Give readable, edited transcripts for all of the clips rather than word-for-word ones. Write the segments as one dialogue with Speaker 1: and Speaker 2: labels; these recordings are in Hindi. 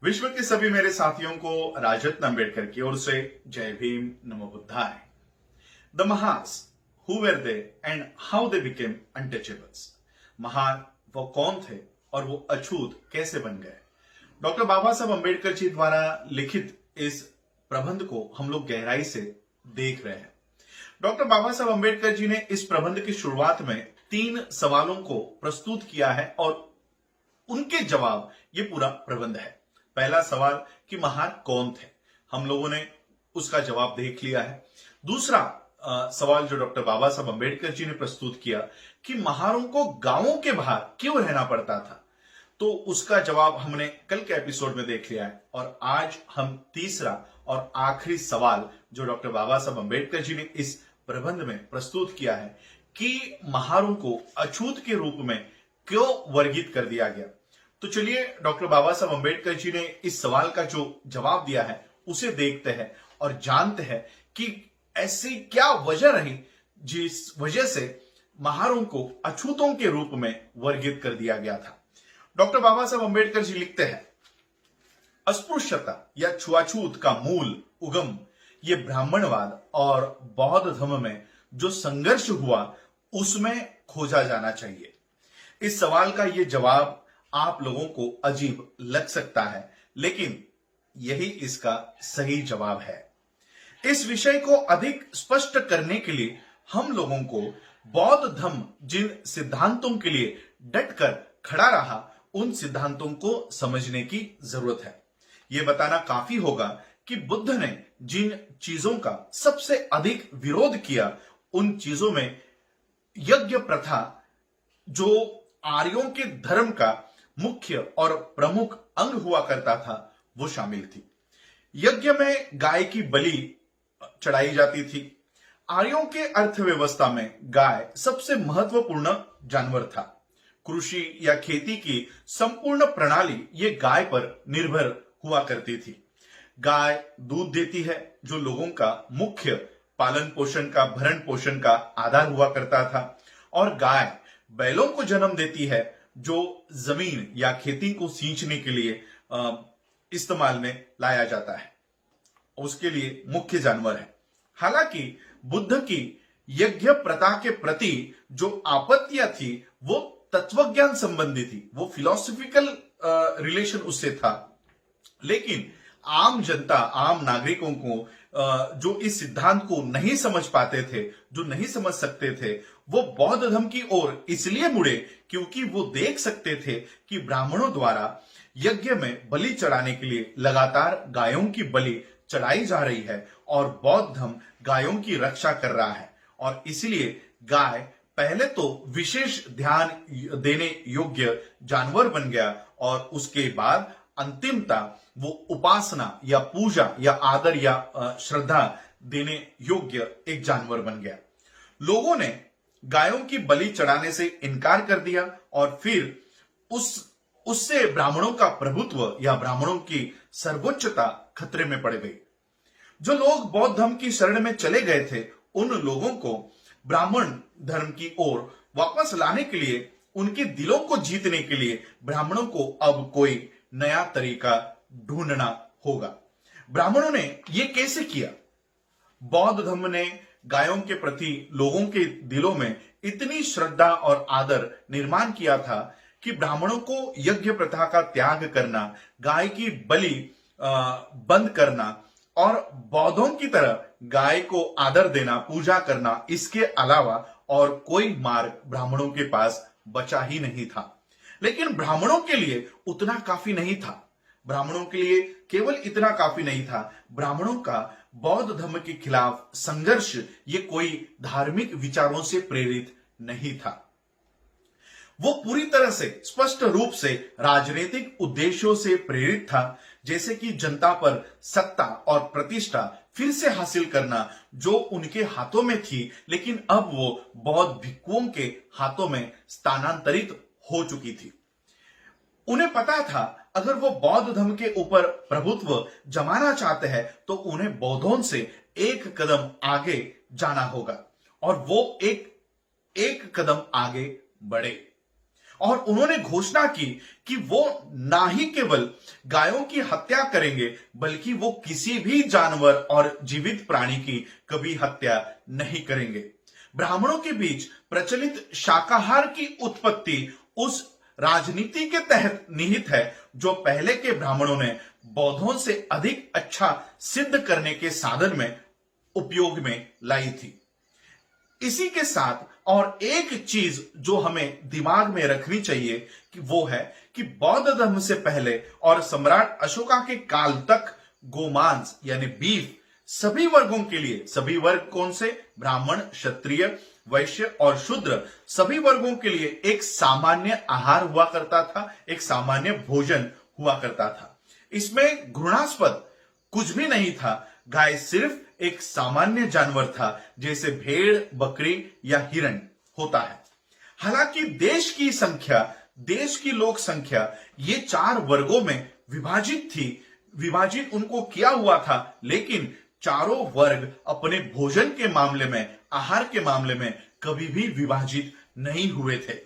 Speaker 1: विश्व के सभी मेरे साथियों को राजरत्न अंबेडकर की ओर से जय भीम, नमो बुद्धाय। The Mahars, who were they and how they became untouchables. महान वो कौन थे और वो अछूत कैसे बन गए। डॉक्टर बाबा साहब अंबेडकर जी द्वारा लिखित इस प्रबंध को हम लोग गहराई से देख रहे हैं। डॉक्टर बाबा साहब अंबेडकर जी ने इस प्रबंध की शुरुआत में 3 सवालों को प्रस्तुत किया है और उनके जवाब ये पूरा प्रबंध है। पहला सवाल कि महान कौन थे, हम लोगों ने उसका जवाब देख लिया है। दूसरा सवाल जो डॉक्टर बाबा साहब अंबेडकर जी ने प्रस्तुत किया कि महारों को गांवों के बाहर क्यों रहना पड़ता था, तो उसका जवाब हमने कल के एपिसोड में देख लिया है। और आज हम तीसरा और आखिरी सवाल जो डॉक्टर बाबा साहब अंबेडकर जी ने इस प्रबंध में प्रस्तुत किया है कि महारों को अछूत के रूप में क्यों वर्गीत कर दिया गया। तो चलिए डॉक्टर बाबा साहब अंबेडकर जी ने इस सवाल का जो जवाब दिया है उसे देखते हैं और जानते हैं कि ऐसी क्या वजह रही जिस वजह से महारों को अछूतों के रूप में वर्गीत कर दिया गया था। डॉक्टर बाबा साहब अंबेडकर जी लिखते हैं, अस्पृश्यता या छुआछूत का मूल उगम ये ब्राह्मणवाद और बौद्ध धर्म में जो संघर्ष हुआ उसमें खोजा जाना चाहिए। इस सवाल का ये जवाब आप लोगों को अजीब लग सकता है, लेकिन यही इसका सही जवाब है। इस विषय को अधिक स्पष्ट करने के लिए हम लोगों को बौद्ध धर्म जिन सिद्धांतों के लिए डटकर खड़ा रहा उन सिद्धांतों को समझने की जरूरत है। यह बताना काफी होगा कि बुद्ध ने जिन चीजों का सबसे अधिक विरोध किया उन चीजों में यज्ञ प्रथा, जो आर्यों के धर्म का मुख्य और प्रमुख अंग हुआ करता था, वो शामिल थी। यज्ञ में गाय की बलि चढ़ाई जाती थी। आर्यों के अर्थव्यवस्था में गाय सबसे महत्वपूर्ण जानवर था। कृषि या खेती की संपूर्ण प्रणाली ये गाय पर निर्भर हुआ करती थी। गाय दूध देती है जो लोगों का मुख्य पालन पोषण का, भरण पोषण का आधार हुआ करता था, और गाय बैलों को जन्म देती है जो जमीन या खेती को सींचने के लिए इस्तेमाल में लाया जाता है, उसके लिए मुख्य जानवर है। हालांकि बुद्ध की यज्ञ प्रथा के प्रति जो आपत्तियां थी वो तत्वज्ञान संबंधी थी, वो फिलोसॉफिकल रिलेशन उससे था। लेकिन आम जनता, आम नागरिकों को जो इस सिद्धांत को नहीं समझ पाते थे, जो नहीं समझ सकते थे, वो बौद्ध धर्म की ओर इसलिए मुड़े क्योंकि वो देख सकते थे कि ब्राह्मणों द्वारा यज्ञ में बलि चढ़ाने के लिए लगातार गायों की बलि चढ़ाई जा रही है और बौद्ध धर्म गायों की रक्षा कर रहा है, और इसलिए गाय पहले तो विशेष ध्यान देने योग्य जानवर बन गया और उसके बाद अंतिमता वो उपासना या पूजा या आदर या श्रद्धा देने योग्य एक जानवर बन गया। लोगों ने गायों की बलि चढ़ाने से इनकार कर दिया और फिर उससे ब्राह्मणों का प्रभुत्व या ब्राह्मणों की सर्वोच्चता खतरे में पड़ गई। जो लोग बौद्ध धर्म की शरण में चले गए थे उन लोगों को ब्राह्मण धर्म की ओर वापस लाने के लिए, उनके दिलों को जीतने के लिए ब्राह्मणों को अब कोई नया तरीका ढूंढना होगा। ब्राह्मणों ने यह कैसे किया? बौद्ध धर्म ने गायों के प्रति लोगों के दिलों में इतनी श्रद्धा और आदर निर्माण किया था कि ब्राह्मणों को यज्ञ प्रथा का त्याग करना, गाय की बलि बंद करना और बौद्धों की तरह गाय को आदर देना, पूजा करना, इसके अलावा और कोई मार्ग ब्राह्मणों के पास बचा ही नहीं था। लेकिन ब्राह्मणों के लिए उतना काफी नहीं था। ब्राह्मणों के लिए केवल इतना काफी नहीं था। ब्राह्मणों का बौद्ध धर्म के खिलाफ संघर्ष ये कोई धार्मिक विचारों से प्रेरित नहीं था, वो पूरी तरह से स्पष्ट रूप से राजनीतिक उद्देश्यों से प्रेरित था, जैसे कि जनता पर सत्ता और प्रतिष्ठा फिर से हासिल करना जो उनके हाथों में थी, लेकिन अब वो बौद्ध भिक्षुओं के हाथों में स्थानांतरित हो चुकी थी। उन्हें पता था अगर वो बौद्ध धर्म के ऊपर प्रभुत्व जमाना चाहते हैं तो उन्हें बौद्धों से एक कदम आगे जाना होगा और वो एक कदम आगे बढ़े। और उन्होंने घोषणा की कि वो ना ही केवल गायों की हत्या करेंगे बल्कि वो किसी भी जानवर और जीवित प्राणी की कभी हत्या नहीं करेंगे। ब्राह्मणों के बीच प्रचलित शाकाहार की उत्पत्ति उस राजनीति के तहत निहित है जो पहले के ब्राह्मणों ने बौद्धों से अधिक अच्छा सिद्ध करने के साधन में उपयोग में लाई थी। इसी के साथ और एक चीज जो हमें दिमाग में रखनी चाहिए कि वो है कि बौद्ध धर्म से पहले और सम्राट अशोका के काल तक गोमांस यानी बीफ सभी वर्गों के लिए, सभी वर्ग कौन से? ब्राह्मण, क्षत्रिय, वैश्य और शूद्र, सभी वर्गों के लिए एक सामान्य आहार हुआ करता था, एक सामान्य भोजन हुआ करता था। इसमें घृणास्पद कुछ भी नहीं था। गाय सिर्फ एक सामान्य जानवर था जैसे भेड़, बकरी या हिरण होता है। हालांकि देश की लोक संख्या ये 4 वर्गों में विभाजित थी, विभाजित उनको किया हुआ था, लेकिन चारों वर्ग अपने भोजन के मामले में, आहार के मामले में कभी भी विभाजित नहीं हुए थे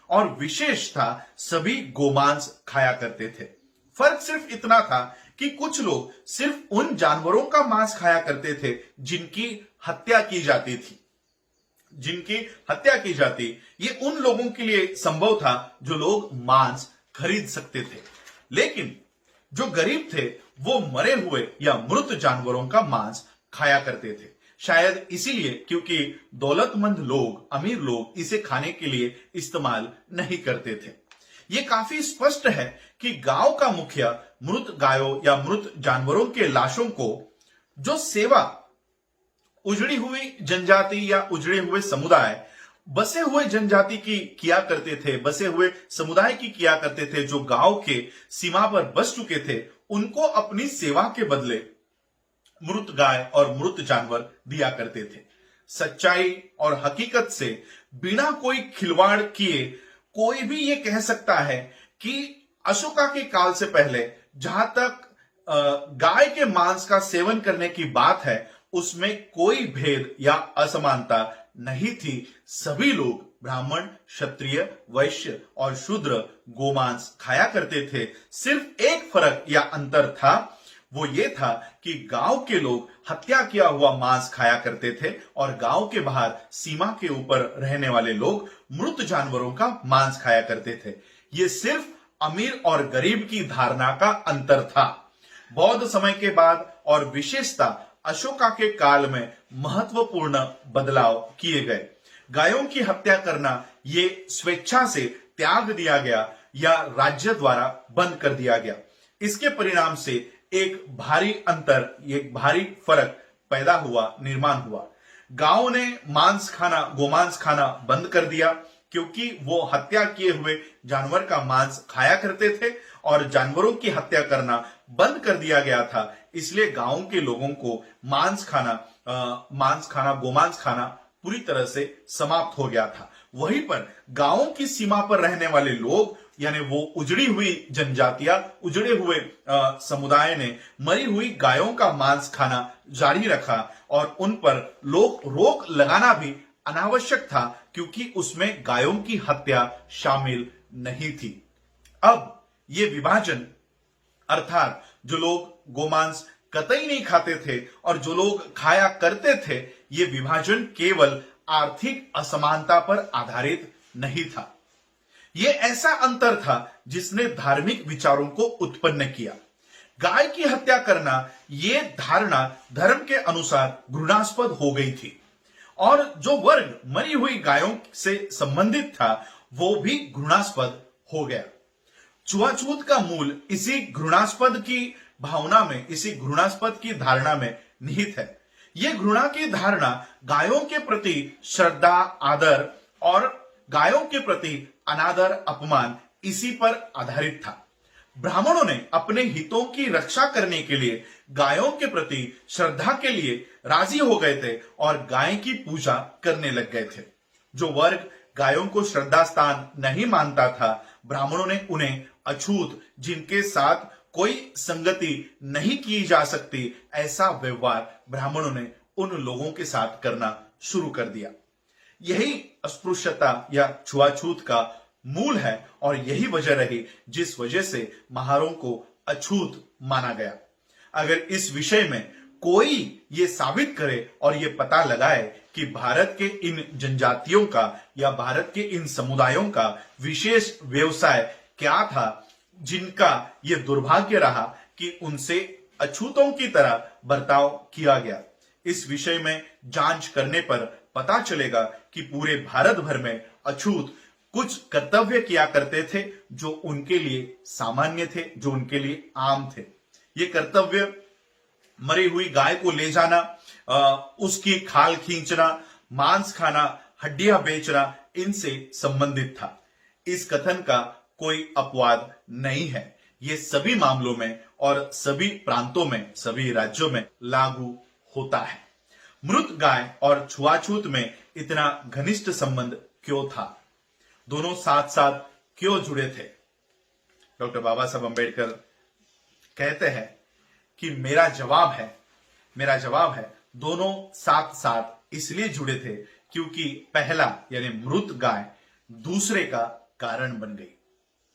Speaker 1: और विशेष था सभी गोमांस खाया करते थे। फर्क सिर्फ इतना था कि कुछ लोग सिर्फ उन जानवरों का मांस खाया करते थे जिनकी हत्या की जाती थी। ये उन लोगों के लिए संभव था जो लोग मांस खरीद सकते थे, लेकिन जो गरीब थे वो मरे हुए या मृत जानवरों का मांस खाया करते थे। शायद इसीलिए क्योंकि दौलतमंद लोग, अमीर लोग इसे खाने के लिए इस्तेमाल नहीं करते थे। ये काफी स्पष्ट है कि गांव का मुखिया मृत गायों या मृत जानवरों के लाशों को जो सेवा उजड़ी हुई जनजाति या उजड़े हुए समुदाय, बसे हुए जनजाति की किया करते थे, बसे हुए समुदाय की किया करते थे, जो गांव के सीमा पर बस चुके थे, उनको अपनी सेवा के बदले मृत गाय और मृत जानवर दिया करते थे। सच्चाई और हकीकत से बिना कोई खिलवाड़ किए कोई भी ये कह सकता है कि अशोका के काल से पहले जहां तक गाय के मांस का सेवन करने की बात है उसमें कोई भेद या असमानता नहीं थी। सभी लोग ब्राह्मण, क्षत्रिय, वैश्य और शूद्र गोमांस खाया करते थे। सिर्फ एक फर्क या अंतर था, वो ये था कि गांव के लोग हत्या किया हुआ मांस खाया करते थे और गांव के बाहर सीमा के ऊपर रहने वाले लोग मृत जानवरों का मांस खाया करते थे। ये सिर्फ अमीर और गरीब की धारणा का अंतर था। बौद्ध समय के बाद और विशेषता अशोका के काल में महत्वपूर्ण बदलाव किए गए। गायों की हत्या करना ये स्वेच्छा से त्याग दिया गया या राज्य द्वारा बंद कर दिया गया। इसके परिणाम से एक भारी अंतर, एक भारी फर्क पैदा हुआ, निर्माण हुआ। गांवों ने गोमांस खाना बंद कर दिया क्योंकि वो हत्या किए हुए जानवर का मांस खाया करते थे और जानवरों की हत्या करना बंद कर दिया गया था। इसलिए गांव के लोगों को गोमांस खाना पूरी तरह से समाप्त हो गया था। वहीं पर गांवों की सीमा पर रहने वाले लोग, यानी वो उजड़ी हुई जनजातियां, उजड़े हुए समुदाय ने मरी हुई गायों का मांस खाना जारी रखा और उन पर रोक लगाना भी अनावश्यक था क्योंकि उसमें गायों की हत्या शामिल नहीं थी। अब ये विभाजन, अर्थात जो लोग गोमांस कतई नहीं खाते थे और जो लोग खाया करते थे, ये विभाजन केवल आर्थिक असमानता पर आधारित नहीं था। ये ऐसा अंतर था जिसने धार्मिक विचारों को उत्पन्न किया। गाय की हत्या करना, ये धारणा धर्म के अनुसार घृणास्पद हो गई थी और जो वर्ग मरी हुई गायों से संबंधित था वो भी घृणास्पद हो गया। छुआछूत का मूल इसी घृणास्पद की भावना में, इसी घृणास्पद की धारणा में निहित है। यह घृणा की धारणा गायों के प्रति श्रद्धा, आदर और गायों के प्रति अनादर, अपमान, इसी पर आधारित था। ब्राह्मणों ने अपने हितों की रक्षा करने के लिए गायों के प्रति श्रद्धा के लिए राजी हो गए थे और गाय की पूजा करने लग गए थे। जो वर्ग गायों को श्रद्धा स्थान नहीं मानता था, ब्राह्मणों ने उन्हें अछूत, जिनके साथ कोई संगति नहीं की जा सकती, ऐसा व्यवहार ब्राह्मणों ने उन लोगों के साथ करना शुरू कर दिया। यही अस्पृश्यता या छुआछूत का मूल है और यही वजह रही जिस वजह से महारों को अछूत माना गया। अगर इस विषय में कोई ये साबित करे और ये पता लगाए कि भारत के इन जनजातियों का या भारत के इन समुदायों का विशेष व्यवसाय क्या था, जिनका ये दुर्भाग्य रहा कि उनसे अछूतों की तरह बर्ताव किया गया, इस विषय में जांच करने पर पता चलेगा कि पूरे भारत भर में अछूत कुछ कर्तव्य किया करते थे जो उनके लिए सामान्य थे, जो उनके लिए आम थे। ये कर्तव्य मरी हुई गाय को ले जाना, उसकी खाल खींचना, मांस खाना, हड्डियां बेचना, इनसे संबंधित था। इस कथन का कोई अपवाद नहीं है। ये सभी मामलों में और सभी प्रांतों में, सभी राज्यों में लागू होता है। मृत गाय और छुआछूत में इतना घनिष्ठ संबंध क्यों था? दोनों साथ साथ क्यों जुड़े थे? डॉक्टर बाबा साहब अंबेडकर कहते हैं कि मेरा जवाब है दोनों साथ साथ इसलिए जुड़े थे क्योंकि पहला यानी मृत गाय दूसरे का कारण बन गई,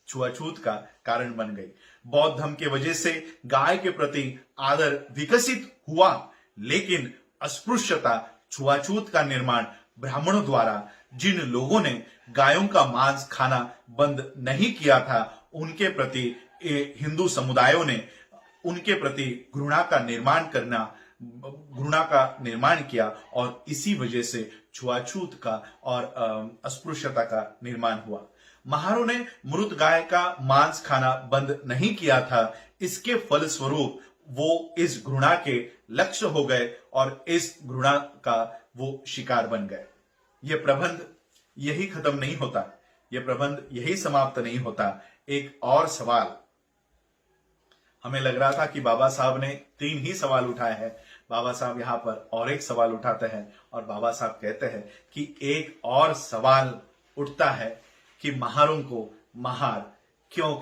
Speaker 1: छुआछूत का कारण बन गई। बौद्ध धर्म के वजह से गाय के प्रति आदर विकसित हुआ, लेकिन अस्पृश्यता, छुआछूत का निर्माण ब्राह्मणों द्वारा जिन लोगों ने गायों का मांस खाना बंद नहीं किया था, उनके प्रति हिंदू समुदायों ने उनके प्रति घृणा का निर्माण किया और इसी वजह से छुआछूत का और अस्पृश्यता का निर्माण हुआ। महारों ने मृत गाय का मांस खाना बंद नहीं किया था। इसके फलस्वरूप वो इस घृणा के लक्ष्य हो गए और इस घृणा का वो शिकार बन गए। ये प्रबंध यही खत्म नहीं होता, ये प्रबंध यही समाप्त नहीं होता। एक और सवाल, हमें लग रहा था कि बाबा साहब ने 3 ही सवाल उठाए हैं, बाबा साहब यहां पर और एक सवाल उठाते हैं और बाबा साहब कहते हैं कि एक और सवाल उठता है कि महारों को महार क्यों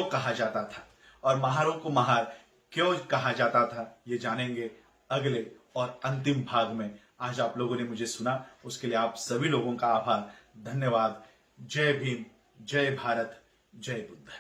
Speaker 1: कहा जाता था, और महारों को महार क्यों कहा जाता था ये जानेंगे अगले और अंतिम भाग में। आज आप लोगों ने मुझे सुना, उसके लिए आप सभी लोगों का आभार, धन्यवाद। जय भीम, जय भारत, जय बुद्ध।